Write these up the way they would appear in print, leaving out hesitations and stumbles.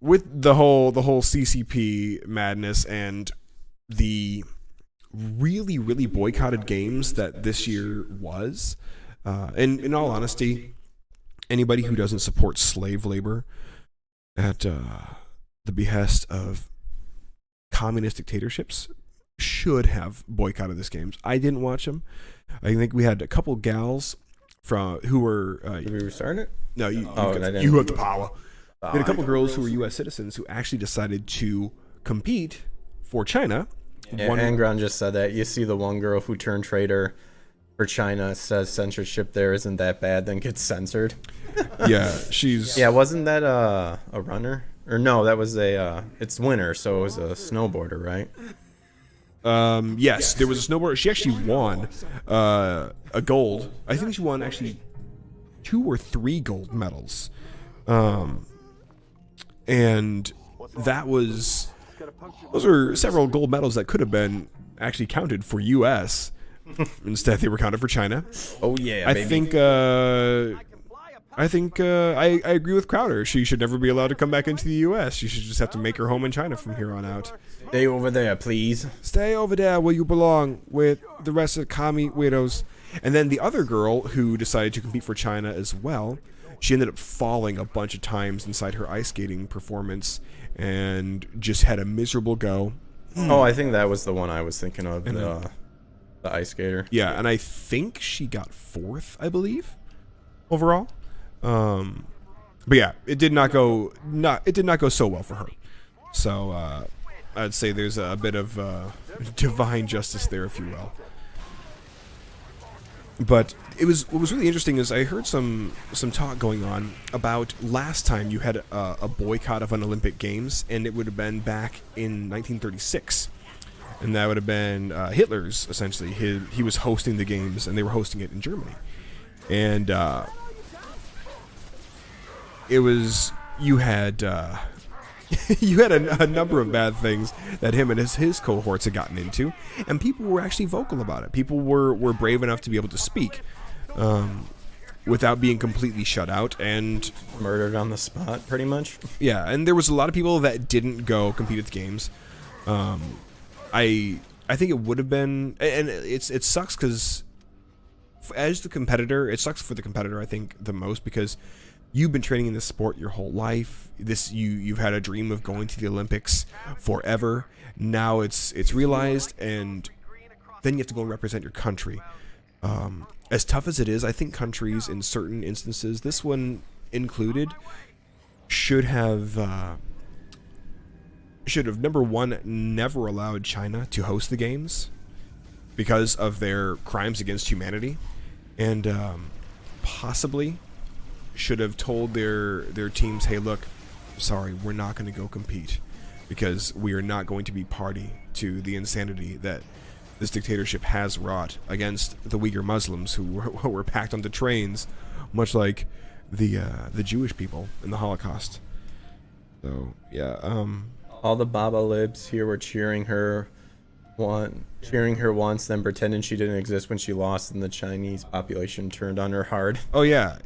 with the whole CCP madness and the really boycotted games that this year was, and in all honesty, anybody who doesn't support slave labor at the behest of communist dictatorships should have boycotted these games. I didn't watch them. I think we had a couple gals who were. Did we restart it? No, you you have the power. We had a couple girls who were U.S. citizens who actually decided to compete for China. Yeah, Angron just said that. You see the one girl who turned traitor for China, says censorship there isn't that bad, then gets censored. Yeah, she's... Yeah, wasn't that a runner? Or no, that was it's winter, so it was a snowboarder, right? Yes, there was a snowboarder. She actually won a gold. I think she won actually 2 or 3 gold medals. And those are several gold medals that could have been actually counted for U.S. Instead, they were counted for China. Oh yeah, I baby. think I agree with Crowder. She should never be allowed to come back into the U.S. She should just have to make her home in China from here on out. Stay over there, please. Stay over there where you belong with the rest of the commie weirdos. And then the other girl who decided to compete for China as well, she ended up falling a bunch of times inside her ice skating performance and just had a miserable go. Oh, I think that was the one I was thinking of, the ice skater. Yeah, and I think she got 4th, I believe, overall. But yeah, it did not go so well for her. So I'd say there's a bit of divine justice there, if you will. But what was really interesting is I heard some talk going on about last time you had a boycott of an Olympic Games, and it would have been back in 1936, and that would have been Hitler's essentially. He was hosting the games, and they were hosting it in Germany, and it was you had a number of bad things that him and his cohorts had gotten into, and people were actually vocal about it. People were brave enough to be able to speak without being completely shut out and murdered on the spot, pretty much. Yeah, and there was a lot of people that didn't go compete at the games. I think it would have been, and it sucks because as the competitor, it sucks for the competitor, I think, the most, because you've been training in this sport your whole life. You've had a dream of going to the Olympics forever. Now it's realized, and then you have to go and represent your country. As tough as it is, I think countries in certain instances, this one included, should have number one, never allowed China to host the games because of their crimes against humanity, and possibly should have told their teams, hey, look, sorry, we're not going to go compete because we are not going to be party to the insanity that this dictatorship has wrought against the Uyghur Muslims who were packed onto trains, much like the Jewish people in the Holocaust. So yeah, all the Baba libs here were cheering her once, then pretending she didn't exist when she lost, and the Chinese population turned on her hard. Oh yeah.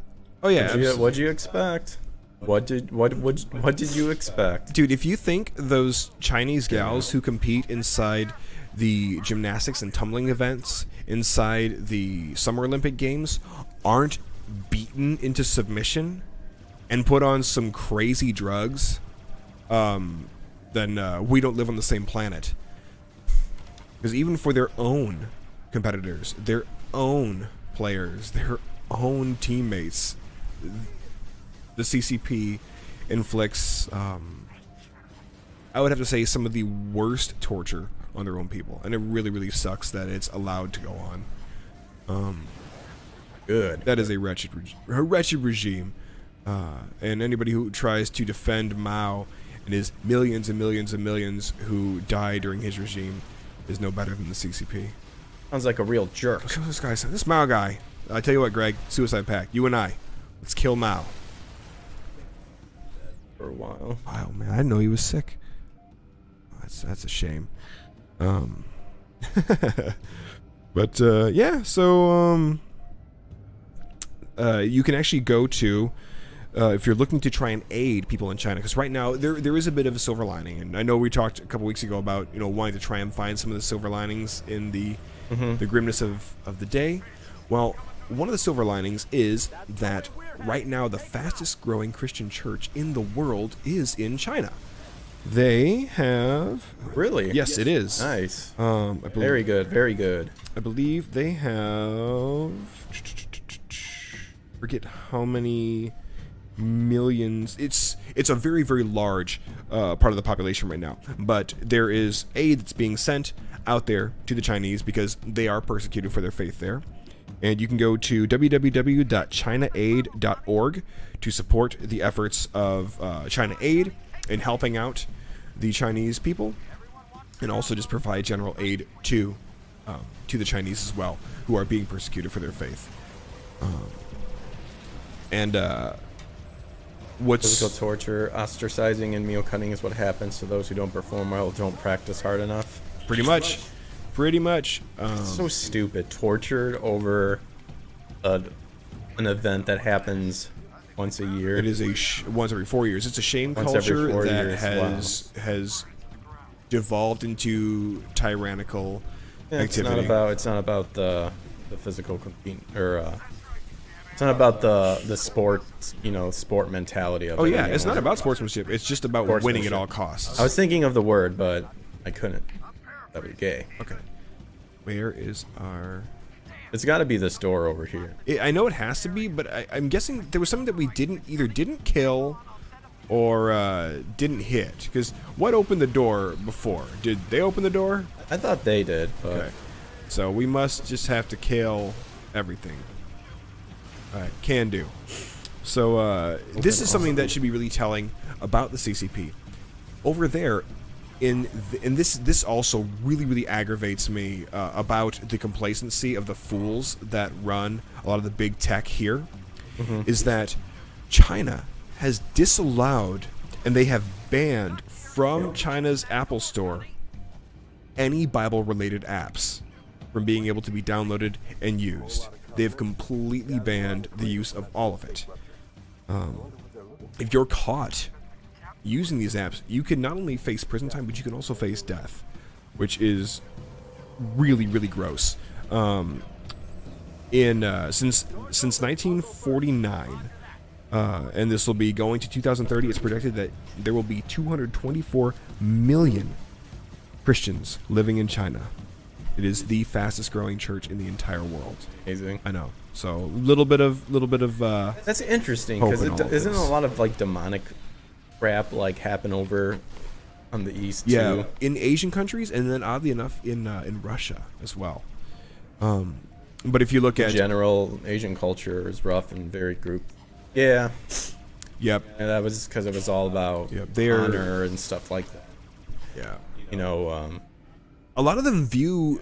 What'd you expect? What did you expect, dude? If you think those Chinese gals who compete inside the gymnastics and tumbling events inside the Summer Olympic Games aren't beaten into submission and put on some crazy drugs, then we don't live on the same planet. Because even for their own competitors, their own players, their own teammates, the CCP inflicts, I would have to say, some of the worst torture on their own people, and it really sucks that it's allowed to go on. Good. That is a wretched regime, and anybody who tries to defend Mao and his millions and millions and millions who died during his regime is no better than the CCP. Sounds like a real jerk. This Mao guy. I tell you what, Greg, suicide pact. You and I, let's kill Mao. For a while. Wow, man, I didn't know he was sick. That's a shame. But yeah, so you can actually go to if you're looking to try and aid people in China, because right now there is a bit of a silver lining, and I know we talked a couple weeks ago about wanting to try and find some of the silver linings in the grimness of the day. Well, one of the silver linings is that right now the fastest growing Christian church in the world is in China. They have Really? yes, it is Nice. I believe, Very good. Very good. I believe they have forget how many millions. It's a very, very large part of the population right now, but there is aid that's being sent out there to the Chinese because they are persecuted for their faith there. And you can go to www.chinaaid.org to support the efforts of China Aid in helping out the Chinese people, and also just provide general aid to the Chinese as well, who are being persecuted for their faith. Physical torture, ostracizing, and meal cutting is what happens to those who don't perform well, don't practice hard enough. Pretty much. So stupid. Tortured over an event that happens once a year. It is once every 4 years. It's a shame Once every culture 4 that years. has devolved into tyrannical activity. It's not about the physical compete, or it's not about the sport mentality of it. Oh yeah, anymore. it's not about sportsmanship. It's just about winning at all costs. I was thinking of the word, but I couldn't. That would be gay. Okay. Where is our... It's got to be this door over here. I know it has to be, but I'm guessing there was something that we either didn't kill or didn't hit. Because what opened the door before? Did they open the door? I thought they did, but... Okay. So we must just have to kill everything. Alright, can do. So this is something that should be really telling about the CCP. Over there, and this also really aggravates me about the complacency of the fools that run a lot of the big tech here, is that China has disallowed and they have banned from China's Apple Store any Bible-related apps from being able to be downloaded and used. They have completely banned the use of all of it. If you're caught using these apps, you can not only face prison time, but you can also face death, which is really gross. Since 1949, and this will be going to 2030, it's projected that there will be 224 million Christians living in China. It is the fastest growing church in the entire world. Amazing. I know. So little bit of That's interesting, hope because in all of isn't this. a lot of like demonic crap like happen over on the east yeah, too? in Asian countries, and then oddly enough in Russia as well. But if you look In at general, Asian culture is rough and very grouped. Yeah, yep, and that was because it was all about honor and stuff like that. yeah. A lot of them view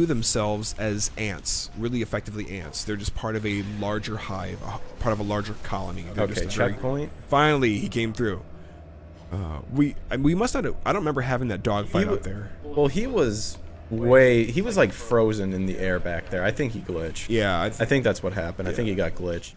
themselves as ants, really effectively ants. They're just part of a larger hive, part of a larger colony. They're Okay, just a very- checkpoint. Finally, he came through. We must not. I don't remember having that dogfight out there. Well, he was like frozen in the air back there. I think he glitched. Yeah, I think that's what happened. I think he got glitched.